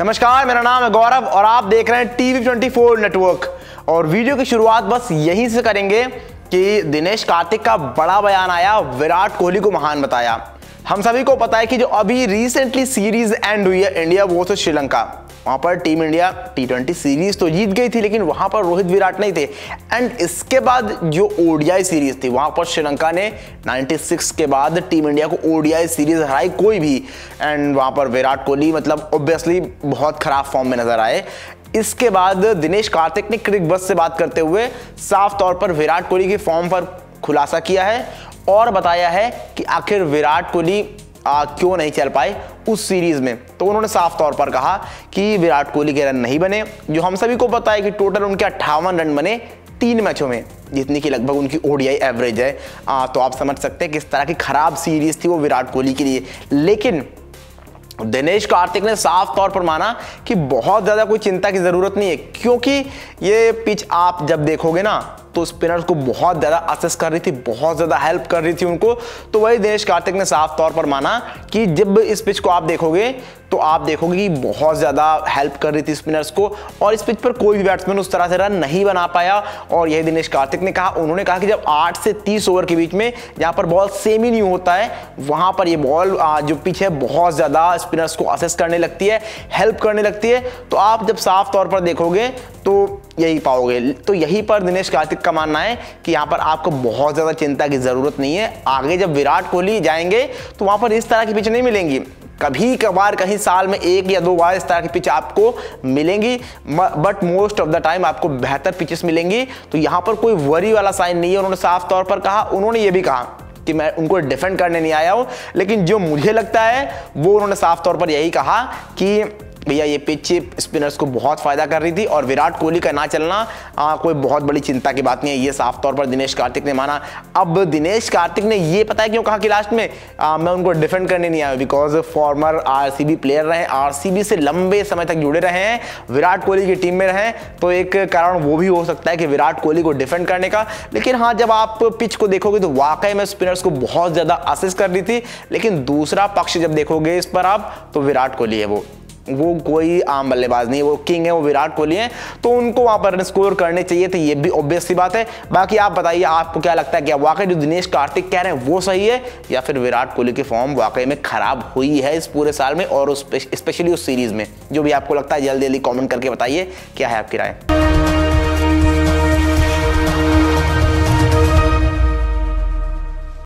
नमस्कार, मेरा नाम है गौरव और आप देख रहे हैं टीवी 24 नेटवर्क। और वीडियो की शुरुआत बस यहीं से करेंगे कि दिनेश कार्तिक का बड़ा बयान आया, विराट कोहली को महान बताया। हम सभी को पता है कि जो अभी रिसेंटली सीरीज एंड हुई है इंडिया वर्सेस श्रीलंका, वहां पर टीम इंडिया T20 सीरीज तो जीत गई थी, लेकिन वहां पर रोहित विराट नहीं थे। एंड इसके बाद जो ओडीआई सीरीज थी, वहां पर श्रीलंका ने 96 के बाद टीम इंडिया को ओडीआई सीरीज हराई कोई भी। एंड वहां पर विराट कोहली मतलब ऑब्वियसली बहुत खराब फॉर्म में नजर आए। इसके बाद दिनेश कार्तिक ने क्रिक बस से बात करते हुए साफ तौर पर विराट कोहली के फॉर्म पर खुलासा किया है और बताया है कि आखिर विराट कोहली क्यों नहीं चल पाए उस सीरीज में। तो उन्होंने साफ तौर पर कहा कि विराट कोहली के रन नहीं बने, जो हम सभी को पता है कि टोटल उनके 58 रन बने 3 मैचों में, जितनी की लगभग उनकी ओडीआई एवरेज है। तो आप समझ सकते हैं किस तरह की खराब सीरीज थी वो विराट कोहली के लिए। लेकिन दिनेश कार्तिक ने साफ तौर पर माना कि बहुत ज़्यादा कोई चिंता की ज़रूरत नहीं है, क्योंकि ये पिच आप जब देखोगे ना तो स्पिनर्स को बहुत ज़्यादा असिस्ट कर रही थी, बहुत ज़्यादा हेल्प कर रही थी उनको। तो वही दिनेश कार्तिक ने साफ तौर पर माना कि जब इस पिच को आप देखोगे तो आप देखोगे कि बहुत ज़्यादा हेल्प कर रही थी स्पिनर्स को, और इस पिच पर कोई भी बैट्समैन उस तरह से रन नहीं बना पाया। और यही दिनेश कार्तिक ने कहा, उन्होंने कहा कि जब 8 से 30 ओवर के बीच में जहाँ पर बॉल सेम ही नहीं होता है, वहाँ पर ये बॉल जो पिच है बहुत ज़्यादा स्पिनर्स को असिस्ट करने लगती है, हेल्प करने लगती है। तो आप जब साफ तौर पर देखोगे तो यही पाओगे। तो यहीं पर दिनेश कार्तिक का मानना है कि यहाँ पर आपको बहुत ज़्यादा चिंता की ज़रूरत नहीं है। आगे जब विराट कोहली जाएंगे तो वहाँ पर इस तरह की पिच नहीं मिलेंगी। कभी कभार कहीं साल में 1 या 2 बार इस तरह की पिच आपको मिलेंगी, but most of the time आपको बेहतर पिचेस मिलेंगी। तो यहाँ पर कोई वरी वाला साइन नहीं है, उन्होंने साफ तौर पर कहा। उन्होंने ये भी कहा कि मैं उनको डिफेंड करने नहीं आया हूँ, लेकिन जो मुझे लगता है वो उन्होंने साफ तौर पर यही कहा कि भैया ये पिच स्पिनर्स को बहुत फायदा कर रही थी और विराट कोहली का ना चलना कोई बहुत बड़ी चिंता की बात नहीं है। ये साफ तौर पर दिनेश कार्तिक ने माना। अब दिनेश कार्तिक ने ये पता है क्यों कहा कि लास्ट में मैं उनको डिफेंड करने नहीं आया, बिकॉज फॉर्मर आरसीबी प्लेयर रहे, आरसीबी से लंबे समय तक जुड़े रहे हैं, विराट कोहली की टीम में रहे। तो एक कारण वो भी हो सकता है कि विराट कोहली को डिफेंड करने का। लेकिन हाँ, जब आप पिच को देखोगे तो वाकई में स्पिनर्स को बहुत ज्यादा असिस्ट कर रही थी। लेकिन दूसरा पक्ष जब देखोगे इस पर आप, तो विराट कोहली है वो कोई आम बल्लेबाज नहीं है, वो किंग है, वो विराट कोहली है। तो उनको वहां पर स्कोर करने चाहिए थे, ये भी ऑब्वियस सी बात है। बाकी आप बताइए, आपको क्या लगता है, क्या वाकई जो दिनेश कार्तिक कह रहे हैं वो सही है, या फिर विराट कोहली की फॉर्म वाकई में खराब हुई है इस पूरे साल में और स्पेशली उस सीरीज में? जो भी आपको लगता है जल्दी जल्दी कॉमेंट करके बताइए, क्या है आपकी राय।